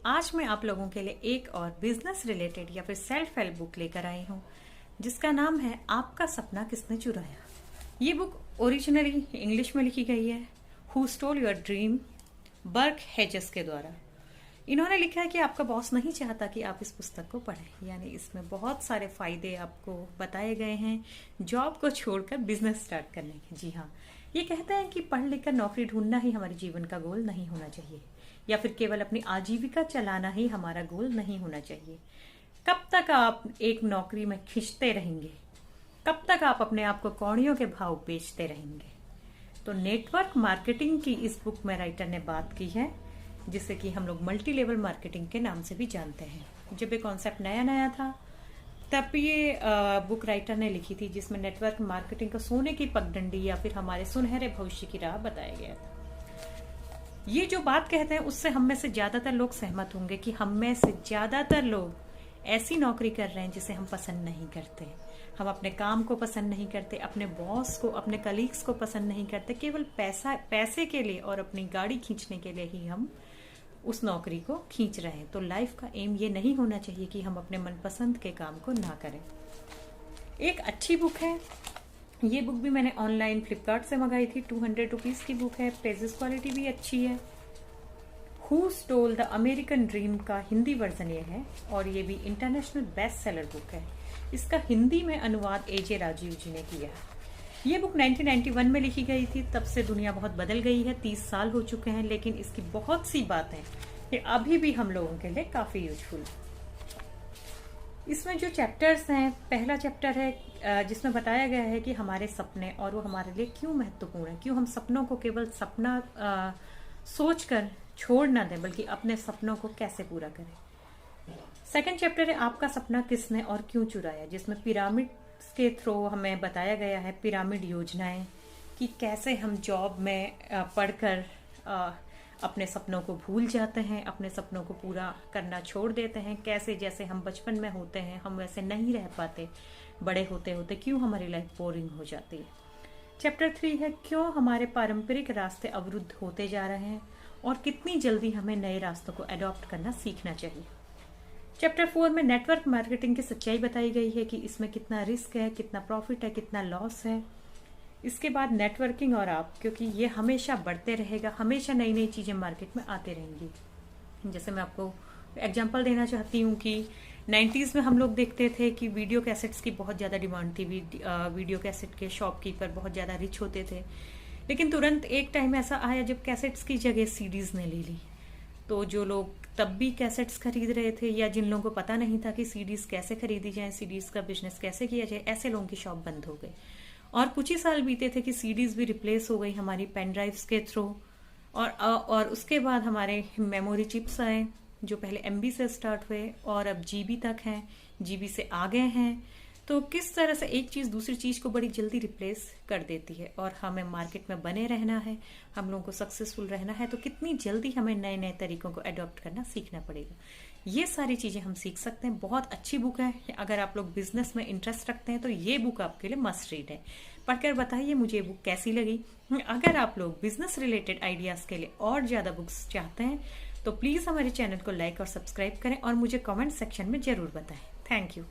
आज मैं आप लोगों के लिए एक और बिजनेस रिलेटेड या फिर सेल्फ हेल्प बुक लेकर आई हूँ जिसका नाम है आपका सपना किसने चुराया। ये बुक ओरिजिनली इंग्लिश में लिखी गई है who stole your dream Burke Hedges के द्वारा। इन्होंने लिखा है कि आपका बॉस नहीं चाहता कि आप इस पुस्तक को पढ़ें, यानी इसमें बहुत सारे फायदे आपको बताए गए हैं जॉब को छोड़कर बिजनेस स्टार्ट करने के। जी हाँ, ये कहते हैं कि पढ़ लिख कर नौकरी ढूंढना ही हमारे जीवन का गोल नहीं होना चाहिए, या फिर केवल अपनी आजीविका चलाना ही हमारा गोल नहीं होना चाहिए। कब तक आप एक नौकरी में खिंचते रहेंगे, कब तक आप अपने आप को कौड़ियों के भाव बेचते रहेंगे। तो नेटवर्क मार्केटिंग की इस बुक में राइटर ने बात की है, जिसे कि हम लोग मल्टी लेवल मार्केटिंग के नाम से भी जानते हैं। जब ये कॉन्सेप्ट नया नया था तब ये बुक राइटर ने लिखी थी, जिसमें नेटवर्क मार्केटिंग को सोने की पगडंडी या फिर हमारे सुनहरे भविष्य की राह बताया गया था। ये जो बात कहते हैं उससे हम में से ज्यादातर लोग सहमत होंगे कि हम में से ज्यादातर लोग ऐसी नौकरी कर रहे हैं जिसे हम पसंद नहीं करते। हम अपने काम को पसंद नहीं करते, अपने बॉस को, अपने कलीग्स को पसंद नहीं करते। केवल पैसे के लिए और अपनी गाड़ी खींचने के लिए ही हम उस नौकरी को खींच रहे हैं। तो लाइफ का एम ये नहीं होना चाहिए कि हम अपने मनपसंद के काम को ना करें। एक अच्छी बुक है, ये बुक भी मैंने ऑनलाइन फ्लिपकार्ट से मंगाई थी। 200 रुपीज की बुक है, पेजेस क्वालिटी भी अच्छी है। Who stole the American dream का हिंदी वर्जन ये है और ये भी इंटरनेशनल बेस्ट सेलर बुक है। इसका हिंदी में अनुवाद एजे राजीव जी ने किया है। ये बुक 1991 में लिखी गई थी, तब से दुनिया बहुत बदल गई है, 30 साल हो चुके हैं, लेकिन इसकी बहुत सी बातें ये अभी भी हम लोगों के लिए काफी यूजफुल। इसमें जो चैप्टर्स हैं, पहला चैप्टर है जिसमें बताया गया है कि हमारे सपने और वो हमारे लिए क्यों महत्वपूर्ण है, क्यों हम सपनों को केवल सपना सोचकर छोड़ ना दें, बल्कि अपने सपनों को कैसे पूरा करें। सेकंड चैप्टर है आपका सपना किसने और क्यों चुराया, जिसमें पिरामिड के थ्रू हमें बताया गया है पिरामिड योजनाएं, कि कैसे हम जॉब में पढ़कर अपने सपनों को भूल जाते हैं, अपने सपनों को पूरा करना छोड़ देते हैं। कैसे जैसे हम बचपन में होते हैं हम वैसे नहीं रह पाते, बड़े होते होते क्यों हमारी लाइफ बोरिंग हो जाती है। चैप्टर 3 है क्यों हमारे पारंपरिक रास्ते अवरुद्ध होते जा रहे हैं और कितनी जल्दी हमें नए रास्तों को अडॉप्ट करना सीखना चाहिए। चैप्टर 4 में नेटवर्क मार्केटिंग की सच्चाई बताई गई है कि इसमें कितना रिस्क है, कितना प्रॉफिट है, कितना लॉस है। इसके बाद नेटवर्किंग और आप, क्योंकि ये हमेशा बढ़ते रहेगा, हमेशा नई नई चीजें मार्केट में आते रहेंगी। जैसे मैं आपको एग्जांपल देना चाहती हूँ कि 90s में हम लोग देखते थे कि वीडियो कैसेट्स की बहुत ज्यादा डिमांड थी। वीडियो कैसेट के शॉपकीपर बहुत ज्यादा रिच होते थे, लेकिन तुरंत एक टाइम ऐसा आया जब कैसेट्स की जगह सीडीज ने ले ली। तो जो लोग तब भी कैसेट्स खरीद रहे थे, या जिन लोगों को पता नहीं था कि सीडीज कैसे खरीदी जाए, सीडीज का बिजनेस कैसे किया जाए, ऐसे लोगों की शॉप बंद हो गई। और कुछ ही साल बीते थे कि सीडीज भी रिप्लेस हो गई हमारी पेन ड्राइव्स के थ्रू, और उसके बाद हमारे मेमोरी चिप्स आए जो पहले एमबी से स्टार्ट हुए और अब जीबी तक हैं, जीबी से आगे हैं। तो किस तरह से एक चीज दूसरी चीज को बड़ी जल्दी रिप्लेस कर देती है, और हमें मार्केट में बने रहना है, हम लोगों को सक्सेसफुल रहना है, तो कितनी जल्दी हमें नए नए तरीकों को अडॉप्ट करना सीखना पड़ेगा। ये सारी चीजें हम सीख सकते हैं। बहुत अच्छी बुक है, अगर आप लोग बिजनेस में इंटरेस्ट रखते हैं तो ये बुक आपके लिए मस्ट रीड है। पढ़कर बताइए मुझे ये बुक कैसी लगी। अगर आप लोग बिजनेस रिलेटेड आइडियाज के लिए और ज्यादा बुक्स चाहते हैं तो प्लीज हमारे चैनल को लाइक और सब्सक्राइब करें और मुझे कमेंट सेक्शन में जरूर बताएं। Thank you.